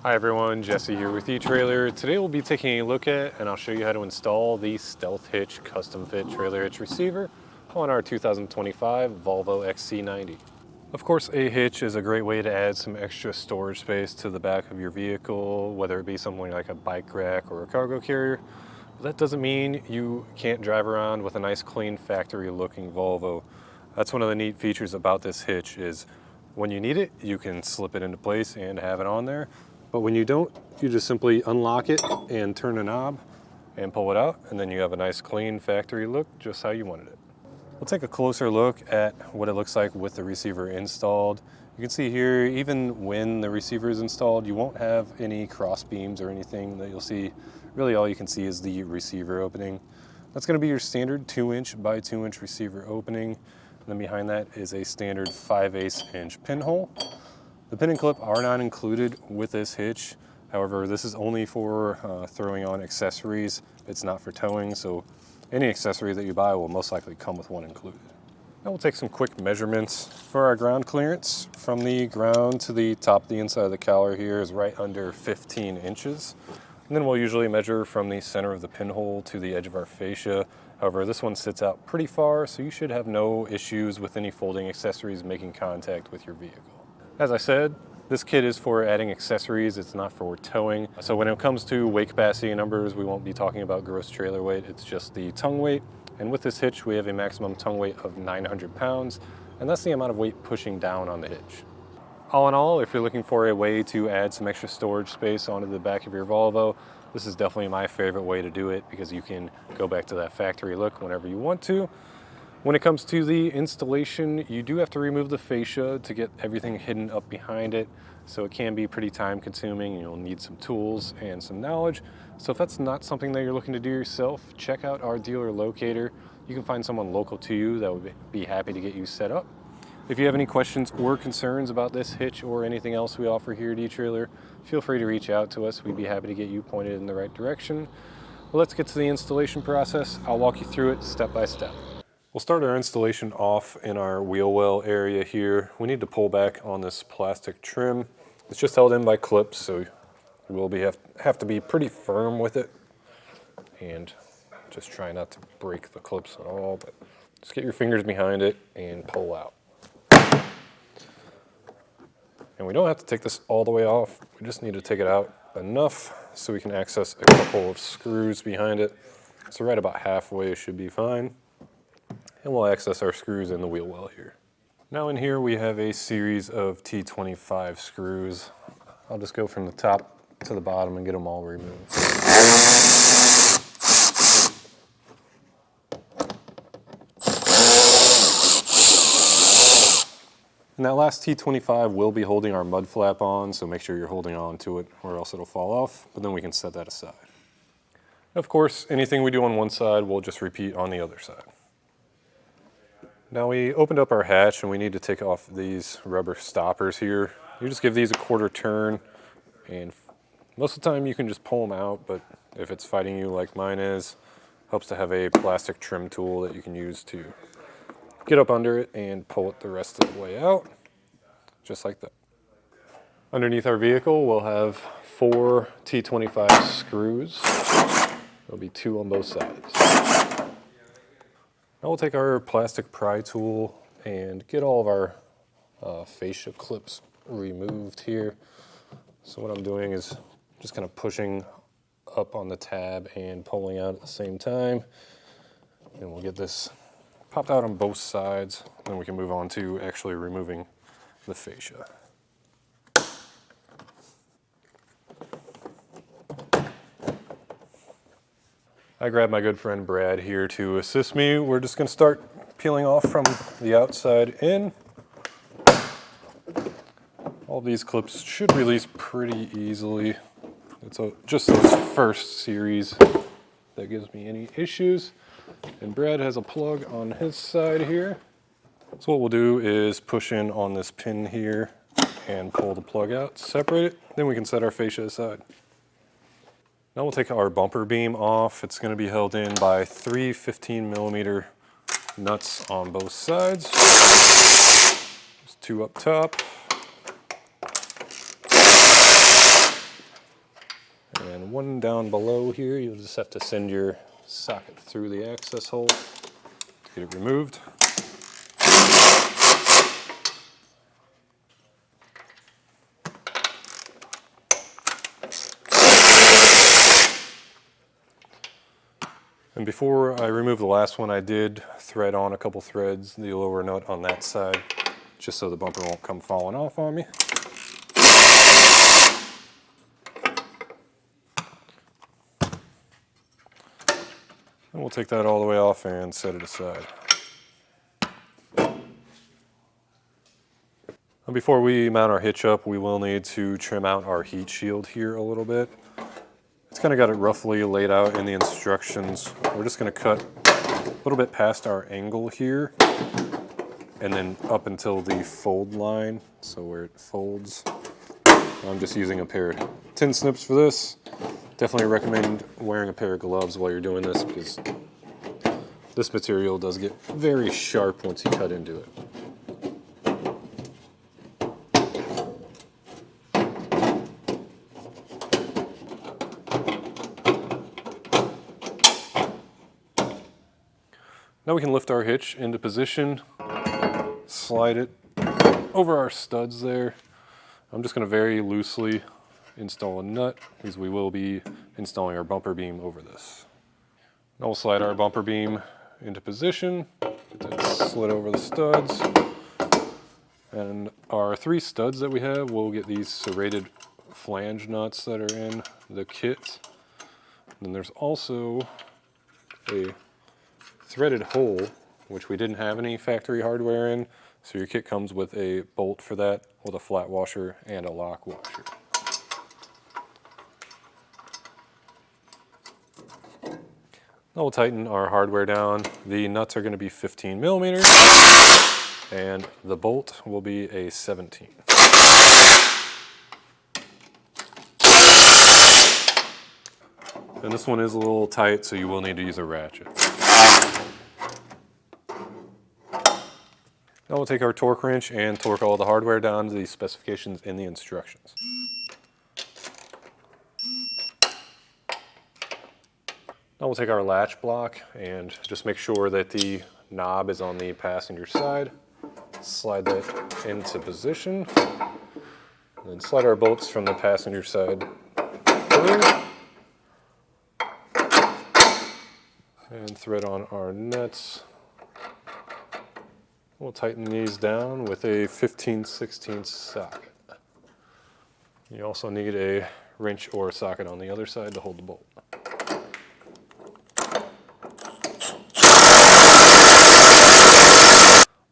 Hi everyone, Jesse here with eTrailer. Today we'll be taking a look at and I'll show you how to install the Stealth Hitch custom fit trailer hitch receiver on our 2025 Volvo XC90. Of course, a hitch is a great way to add some extra storage space to the back of your vehicle, whether it be something like a bike rack or a cargo carrier. But that doesn't mean you can't drive around with a nice clean factory looking Volvo. That's one of the neat features about this hitch is when you need it, you can slip it into place and have it on there. But when you don't, you just simply unlock it and turn the knob and pull it out, and then you have a nice clean factory look just how you wanted it. We'll take a closer look at what it looks like with the receiver installed. You can see here, even when the receiver is installed, you won't have any cross beams or anything that you'll see. Really all you can see is the receiver opening. That's going to be your standard 2" by 2" receiver opening. And then behind that is a standard 5/8" pinhole. The pin and clip are not included with this hitch. However, this is only for throwing on accessories. It's not for towing, so any accessory that you buy will most likely come with one included. Now we'll take some quick measurements for our ground clearance. From the ground to the top of the inside of the cowler here is right under 15 inches. And then we'll usually measure from the center of the pinhole to the edge of our fascia. However, this one sits out pretty far, so you should have no issues with any folding accessories making contact with your vehicle. As I said, this kit is for adding accessories, it's not for towing. So when it comes to weight capacity numbers, we won't be talking about gross trailer weight, it's just the tongue weight. And with this hitch, we have a maximum tongue weight of 900 pounds, and that's the amount of weight pushing down on the hitch. All in all, if you're looking for a way to add some extra storage space onto the back of your Volvo, this is definitely my favorite way to do it because you can go back to that factory look whenever you want to. When it comes to the installation, you do have to remove the fascia to get everything hidden up behind it. So it can be pretty time consuming and you'll need some tools and some knowledge. So if that's not something that you're looking to do yourself, check out our dealer locator. You can find someone local to you that would be happy to get you set up. If you have any questions or concerns about this hitch or anything else we offer here at eTrailer, feel free to reach out to us. We'd be happy to get you pointed in the right direction. Well, let's get to the installation process. I'll walk you through it step by step. We'll start our installation off in our wheel well area here. We need to pull back on this plastic trim. It's just held in by clips, so we'll have to be pretty firm with it. And just try not to break the clips at all, but just get your fingers behind it and pull out. And we don't have to take this all the way off. We just need to take it out enough so we can access a couple of screws behind it. So right about halfway should be fine. And we'll access our screws in the wheel well here. Now in here we have a series of T25 screws. I'll just go from the top to the bottom and get them all removed. And that last T25 will be holding our mud flap on, so make sure you're holding on to it or else it'll fall off, but then we can set that aside. Of course, anything we do on one side, we'll just repeat on the other side. Now we opened up our hatch and we need to take off these rubber stoppers here. You just give these a quarter turn and most of the time you can just pull them out, but if it's fighting you like mine is, helps to have a plastic trim tool that you can use to get up under it and pull it the rest of the way out, just like that. Underneath our vehicle we'll have 4 T25 screws. There'll be 2 on both sides. Now we'll take our plastic pry tool and get all of our fascia clips removed here. So what I'm doing is just kind of pushing up on the tab and pulling out at the same time. And we'll get this popped out on both sides. Then we can move on to actually removing the fascia. I grabbed my good friend Brad here to assist me. We're just going to start peeling off from the outside in. All these clips should release pretty easily. It's just those first series that gives me any issues. And Brad has a plug on his side here. So what we'll do is push in on this pin here and pull the plug out, separate it, then we can set our fascia aside. Now we'll take our bumper beam off. It's going to be held in by 3 15mm nuts on both sides. Just 2 up top. one down below here, you'll just have to send your socket through the access hole to get it removed. And before I remove the last one, I did thread on a couple threads, the lower nut on that side, just so the bumper won't come falling off on me. And we'll take that all the way off and set it aside. And before we mount our hitch up, we will need to trim out our heat shield here a little bit. It's kind of got it roughly laid out in the instructions. We're just going to cut a little bit past our angle here and then up until the fold line, so where it folds. I'm just using a pair of tin snips for this. Definitely recommend wearing a pair of gloves while you're doing this because this material does get very sharp once you cut into it. Now we can lift our hitch into position, slide it over our studs there. I'm just going to very loosely install a nut because we will be installing our bumper beam over this. Now we'll slide our bumper beam into position, get that slid over the studs. And our 3 studs that we have, we'll get these serrated flange nuts that are in the kit. And then there's also a threaded hole, which we didn't have any factory hardware in, so your kit comes with a bolt for that, with a flat washer and a lock washer. Now we'll tighten our hardware down. The nuts are going to be 15 millimeters, and the bolt will be a 17. And this one is a little tight, so you will need to use a ratchet. Now we'll take our torque wrench and torque all the hardware down to the specifications in the instructions. Now we'll take our latch block and just make sure that the knob is on the passenger side. Slide that into position. And then slide our bolts from the passenger side through. And thread on our nuts. We'll tighten these down with a 15/16 socket. You also need a wrench or a socket on the other side to hold the bolt.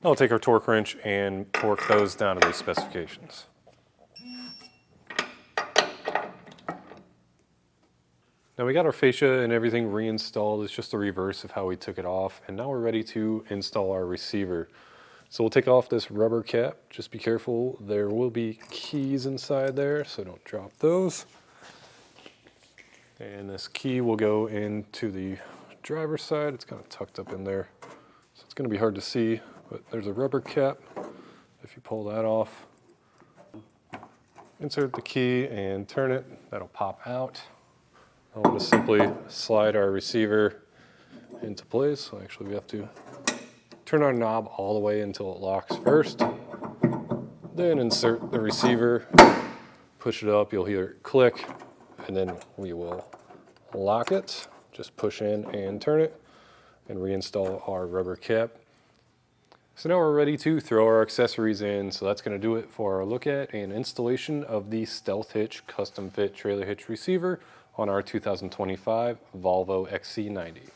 Now we'll take our torque wrench and torque those down to these specifications. Now we got our fascia and everything reinstalled. It's just the reverse of how we took it off. And now we're ready to install our receiver. So we'll take off this rubber cap. Just be careful. There will be keys inside there, so don't drop those. And this key will go into the driver's side. It's kind of tucked up in there. So it's going to be hard to see, but there's a rubber cap. If you pull that off, insert the key and turn it, that'll pop out. I'll just simply slide our receiver into place. So actually we have to turn our knob all the way until it locks first. Then insert the receiver, push it up, you'll hear it click, and then we will lock it. Just push in and turn it and reinstall our rubber cap. So now we're ready to throw our accessories in. So that's going to do it for our look at and installation of the Stealth Hitch custom fit trailer hitch receiver on our 2025 Volvo XC90.